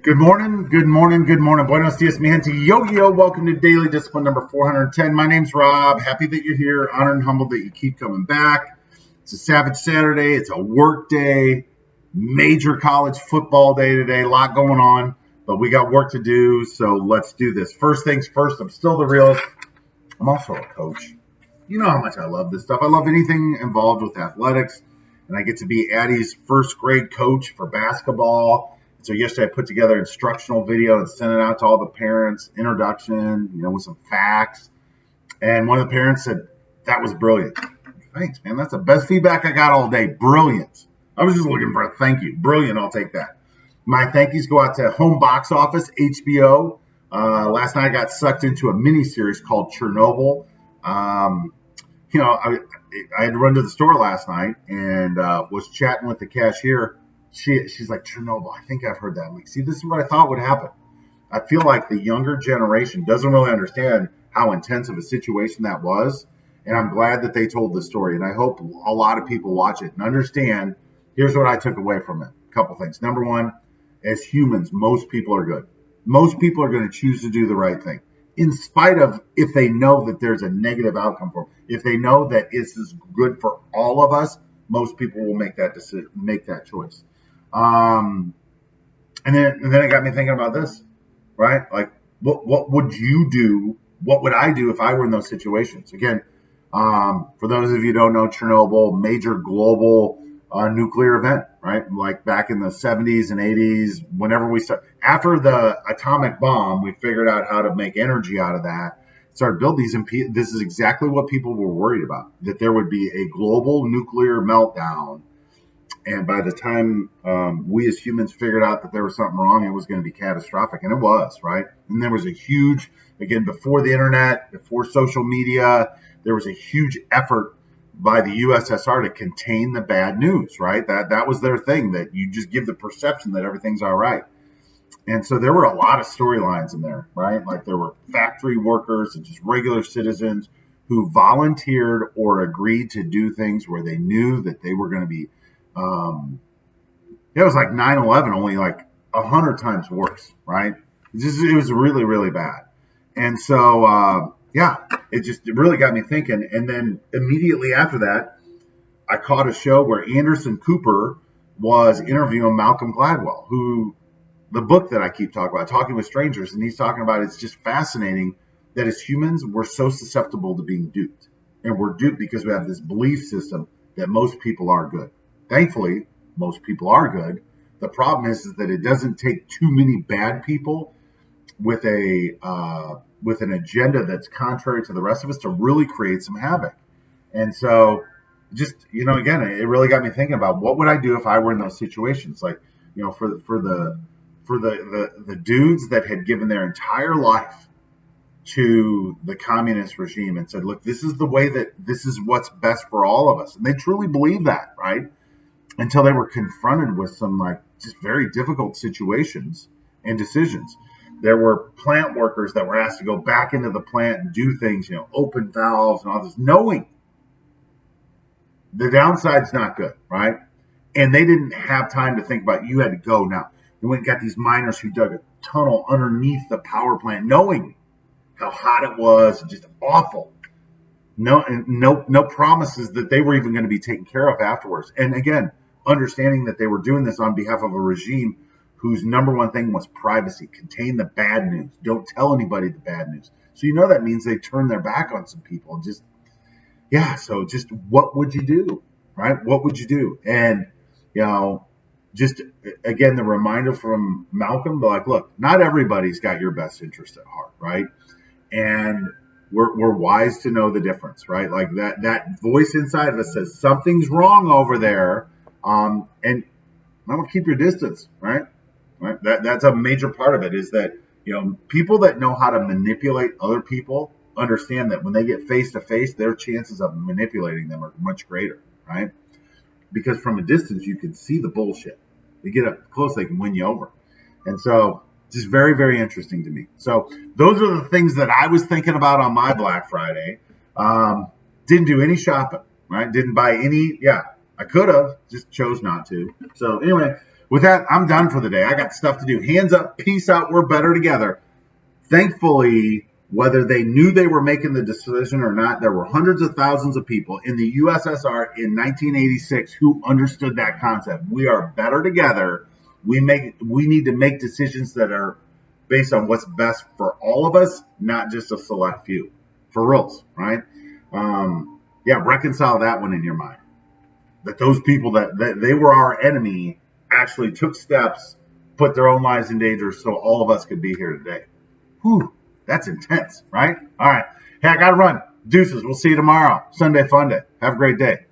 Good morning, good morning, good morning. Buenos dias, mi gente. Yo. Welcome to Daily Discipline number 410. My name's Rob. Happy that you're here. Honored and humbled that you keep coming back. It's a Savage Saturday. It's a work day. Major college football day today. A lot going on, but we got work to do, so let's do this. First things first, I'm still the realist. I'm also a coach. You know how much I love this stuff. I love anything involved with athletics, and I get to be Addie's first grade coach for basketball. So yesterday I put together an instructional video and sent it out to all the parents, introduction, with some facts. And one of the parents said, "That was brilliant." Thanks, man. That's the best feedback I got all day. Brilliant. I was just looking for a thank you. Brilliant. I'll take that. My thank yous go out to Home Box Office, HBO. Last night I got sucked into a miniseries called Chernobyl. I had to run to the store last night and was chatting with the cashier. She's like, "Chernobyl, I think I've heard that." I'm like, see, this is what I thought would happen. I feel like the younger generation doesn't really understand how intense of a situation that was. And I'm glad that they told the story. And I hope a lot of people watch it and understand. Here's what I took away from it. A couple things. Number one, as humans, most people are good. Most people are going to choose to do the right thing, in spite of if they know that there's a negative outcome for them. If they know that this is good for all of us, most people will make that decision, make that choice. And then it got me thinking about this, right? Like, what would you do? What would I do if I were in those situations? Again, for those of you who don't know, Chernobyl, major global nuclear event, right? Like back in the 70s and 80s, whenever we start, after the atomic bomb, we figured out how to make energy out of that, started building these. And this is exactly what people were worried about, that there would be a global nuclear meltdown. And by the time we as humans figured out that there was something wrong, it was going to be catastrophic. And it was, right? And there was a huge, again, before the internet, before social media, there was a huge effort by the USSR to contain the bad news, right? That was their thing, that you just give the perception that everything's all right. And so there were a lot of storylines in there, right? Like there were factory workers and just regular citizens who volunteered or agreed to do things where they knew that they were going to be it was like 9/11, only like 100 times worse, right? It was really, really bad. And so, it really got me thinking. And then immediately after that, I caught a show where Anderson Cooper was interviewing Malcolm Gladwell, who the book that I keep talking about, Talking with Strangers, and he's talking about it's just fascinating that as humans, we're so susceptible to being duped. And we're duped because we have this belief system that most people are good. Thankfully, most people are good. The problem is that it doesn't take too many bad people with an agenda that's contrary to the rest of us to really create some havoc. And so, just again, it really got me thinking about what would I do if I were in those situations. Like, for the dudes that had given their entire life to the communist regime and said, "Look, this is the way this is what's best for all of us," and they truly believe that, right? Until they were confronted with some just very difficult situations and decisions. There were plant workers that were asked to go back into the plant and do things, open valves and all this, knowing the downside's not good, right? And they didn't have time to think about it. You had to go now. You went and got these miners who dug a tunnel underneath the power plant, knowing how hot it was, just awful. No promises that they were even going to be taken care of afterwards. And again, understanding that they were doing this on behalf of a regime whose number one thing was privacy, contain the bad news, don't tell anybody the bad news. So that means they turn their back on some people. And so just what would you do, right? What would you do? And, just again, the reminder from Malcolm, look, not everybody's got your best interest at heart, right? And we're wise to know the difference, right? Like that voice inside of us says something's wrong over there. And I'm gonna keep your distance, right? That's a major part of it, is that, people that know how to manipulate other people understand that when they get face to face, their chances of manipulating them are much greater, right? Because from a distance, you can see the bullshit. They get up close, they can win you over. And so just very, very interesting to me. So those are the things that I was thinking about on my Black Friday. Didn't do any shopping, right? Didn't buy any. Yeah, I could have, just chose not to. So anyway, With that, I'm done for the day. I got stuff to do. Hands up, peace out. We're better together. Thankfully, whether they knew they were making the decision or not, there were hundreds of thousands of people in the USSR in 1986 who understood that concept. We are better together. We need to make decisions that are based on what's best for all of us, not just a select few. For reals, right? Yeah, reconcile that one in your mind. That those people that they were our enemy actually took steps, put their own lives in danger so all of us could be here today. Whew, that's intense, right? All right. Hey, I got to run. Deuces. We'll see you tomorrow. Sunday fun day. Have a great day.